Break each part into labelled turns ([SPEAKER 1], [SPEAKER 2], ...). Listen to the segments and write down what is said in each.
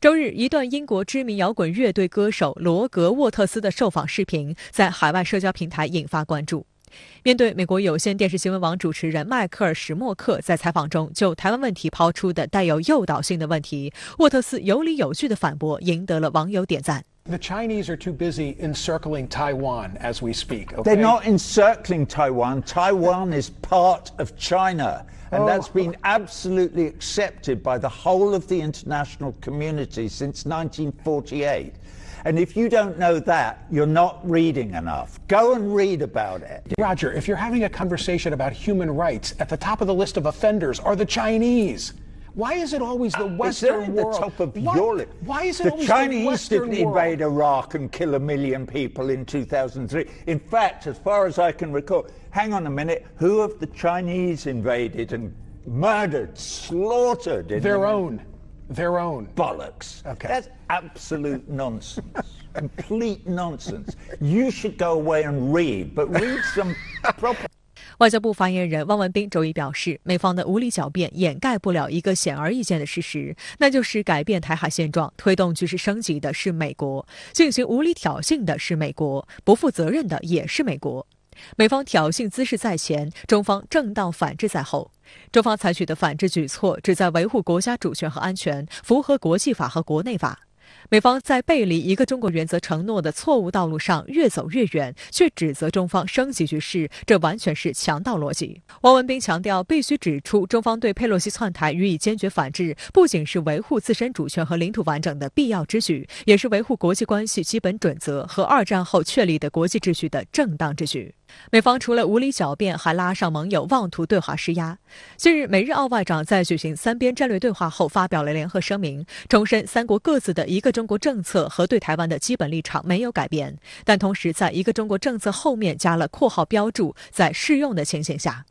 [SPEAKER 1] 周日，一段英国知名摇滚乐队歌手罗格沃特斯的受访视频在海外社交平台引发关注。面对美国有线电视新闻网主持人迈克尔·史默克在采访中就台湾问题抛出的带有诱导性的问题，沃特斯有理有据的反驳，赢得了网友点赞。
[SPEAKER 2] The Chinese are too busy encircling Taiwan as we speak. Okay?
[SPEAKER 3] They're not encircling Taiwan. Taiwan is part of China. And that's been absolutely accepted by the whole of the international community since 1948. And if you don't know that, you're not reading enough. Go and read about it.
[SPEAKER 2] Roger, if you're having a conversation about human rights, at the top of the list of offenders are the Chinese. Why is it always the Western world?
[SPEAKER 3] At the top of your list.
[SPEAKER 2] Why is it always
[SPEAKER 3] the Chinese
[SPEAKER 2] the Western
[SPEAKER 3] didn't
[SPEAKER 2] world?
[SPEAKER 3] invade Iraq and kill 1 million people in 2003. In fact, as far as I can recall, hang on a minute, who have the Chinese invaded and murdered, slaughtered?
[SPEAKER 2] Their own
[SPEAKER 3] bollocks.
[SPEAKER 2] Okay.
[SPEAKER 3] That's absolute nonsense. Complete nonsense. You should go away and read, but read some proper.
[SPEAKER 1] 外交部发言人汪文斌周一表示，美方的无理狡辩掩盖不了一个显而易见的事实，那就是改变台海现状、推动局势升级的是美国，进行无理挑衅的是美国，不负责任的也是美国。美方挑衅姿势在前，中方正当反制在后。中方采取的反制举措旨在维护国家主权和安全，符合国际法和国内法。美方在背离一个中国原则承诺的错误道路上越走越远，却指责中方升级局势，这完全是强盗逻辑。汪文斌强调，必须指出中方对佩洛西窜台予以坚决反制，不仅是维护自身主权和领土完整的必要之举，也是维护国际关系基本准则和二战后确立的国际秩序的正当之举。美方除了无理狡辩，还拉上盟友妄图对华施压。近日，美日澳外长在举行三边战略对话后发表了联合声明，重申三国各自的一个中国政策和对台湾的基本立场没有改变，但同时在一个中国政策后面加了括号标注，在适用的情形下。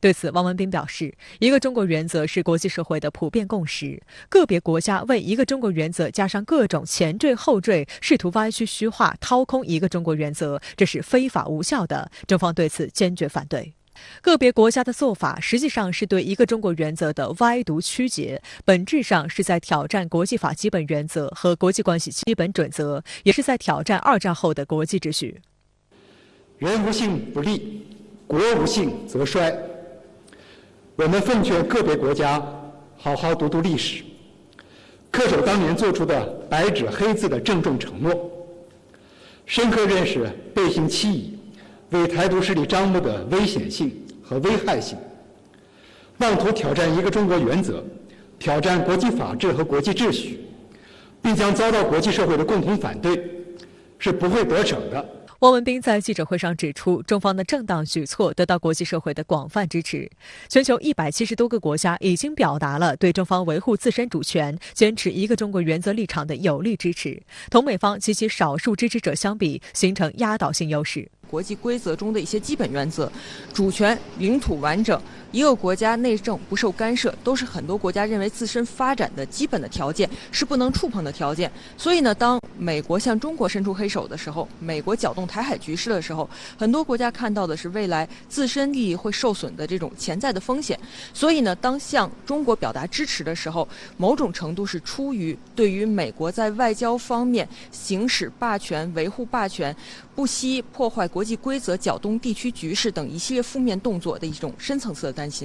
[SPEAKER 1] 对此，汪文斌表示，一个中国原则是国际社会的普遍共识，个别国家为一个中国原则加上各种前缀后缀，试图歪曲虚化掏空一个中国原则，这是非法无效的，中方对此坚决反对。个别国家的做法实际上是对一个中国原则的歪读曲解，本质上是在挑战国际法基本原则和国际关系基本准则，也是在挑战二战后的国际秩序。
[SPEAKER 4] 人无信不立，国无信则衰。我们奉劝个别国家好好读读历史，恪守当年做出的白纸黑字的郑重承诺，深刻认识背信弃义为台独势力张目的危险性和危害性，妄图挑战一个中国原则，挑战国际法治和国际秩序，并将遭到国际社会的共同反对，是不会得逞的。
[SPEAKER 1] 汪文斌在记者会上指出，中方的正当举措得到国际社会的广泛支持，全球170多个国家已经表达了对中方维护自身主权、坚持一个中国原则立场的有力支持，同美方及其少数支持者相比，形成压倒性优势。
[SPEAKER 5] 国际规则中的一些基本原则，主权、领土完整、一个国家内政不受干涉，都是很多国家认为自身发展的基本的条件，是不能触碰的条件。所以呢，当美国向中国伸出黑手的时候，美国搅动台海局势的时候，很多国家看到的是未来自身利益会受损的这种潜在的风险。所以呢，当向中国表达支持的时候，某种程度是出于对于美国在外交方面行使霸权、维护霸权、不惜破坏国际规则、搅动地区局势等一系列负面动作的一种深层次的担心。